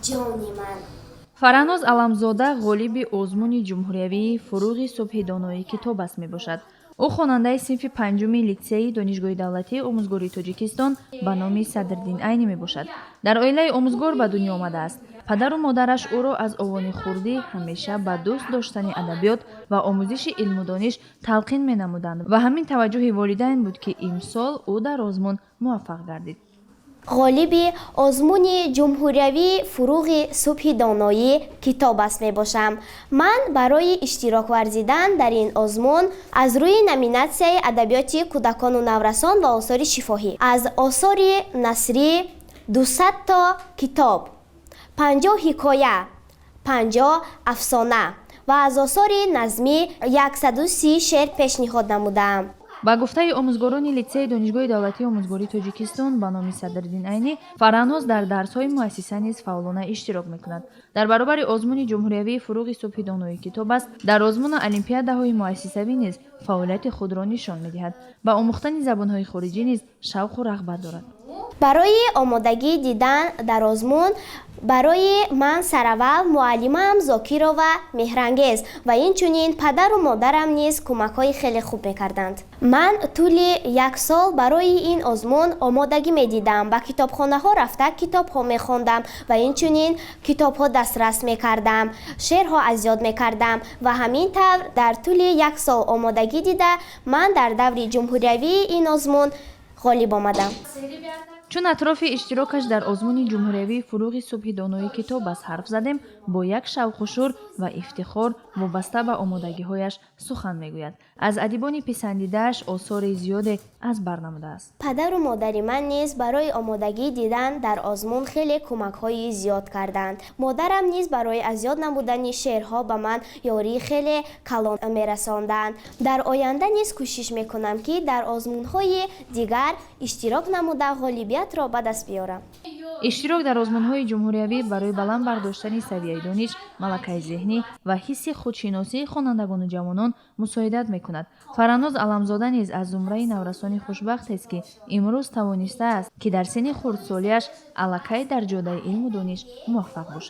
ҷони ман. фараноз аламзода ғолиби озмуни ҷумҳуриявии фуруғи субҳи доноӣ китоб аст мебошад. ӯ хонандаи синфи панҷуми литсеи донишгоҳи давлатии омӯзгории Тоҷикистон ба номи Садриддин Айнӣ мебошад. Дар оилаи омӯзгор ба дунё омадааст. Падару модараш ӯро аз овони хурдӣ ҳамеша ба дӯст доштани адабиёт ва омӯзиши илму дониш талқин менамуданд ва ҳамин таваҷҷӯҳи волидайн буд, ки имсол ӯ дар озмун муваффақ гардид. ғолиби озмуни ҷумҳуриявии фуруғи субҳи доноӣ китоб аст мебошам. Ман барои иштирок варзидан дар ин озмун аз рӯи номинатсияи адабиёти кӯдакону наврасон ва осори шифоҳӣ аз осори насрӣ 200 то китоб, 50 ҳикоя, 50 афсона ва аз осори назмӣ 130 шеър пешниҳод намудаам. ба гуфтаи омӯзгорони литсеи донишгоҳи давлатии омӯзгории Тоҷикистон ба номи Садриддин Айнӣ, Фараноз дар дарсҳои муассиса низ фаъолона иштирок мекунад. Дар баробари озмуни ҷумҳуриявии фуруғи субҳи доноӣ китоб аст, дар озмуну олимпиадаҳои муассисавӣ низ фаъолияти худро нишон медиҳад. Ба омӯхтани забонҳои хориҷӣ низ шавқу рағбат дорад. Барои омодагӣ дидан дар озмун барои ман сараввал муаллимаам Зокирова Меҳрангез ва инчунин падару модарам низ кӯмакҳои хеле хуб мекарданд. Ман тӯли 1 сол барои ин озмун омодагӣ медидам, ба китобхонаҳо рафта китобҳо мехондам ва инчунин китобҳо дастрас мекардам, шеърҳо азёд мекардам ва ҳамин тавр дар тӯли 1 сол омодагӣ дида ман дар даври ҷумҳуриявии ин озмун ғолиб омадам. чун атрофи иштирокаш дар озмуни ҷумҳуриявии фуруғи субҳи доноӣ китоб аст ҳарф задем, бо як шавқу шур ва ифтихор вобаста ба омодагиҳояш сухан мегӯяд. аз адибони писандидааш осори зиёде аз бар намудааст. падару модари ман низ барои омодагӣ дидан дар озмун хеле кӯмакҳои зиёд карданд. модарам низ барои азёд намудани шеърҳо ба ман ёрии хеле калон мерасонданд. дар оянда низ кӯшиш мекунам, ки дар озмунҳои дигар иштирок намуда ғолибиятро ба даст биёрам. иштирок дар озмунҳои ҷумҳуриявӣ барои баланд бардоштани савияи дониш, малакаи зеҳнӣ ва ҳисси худшиносии хонандагону ҷавонон мусоидат мекунад. Фараноз Аламзода низ аз зумраи наврасони хушбахтест, ки имрӯз тавонистааст, ки дар синни хурдсолиаш аллакай дар ҷодаи илму дониш муваффақ бошад.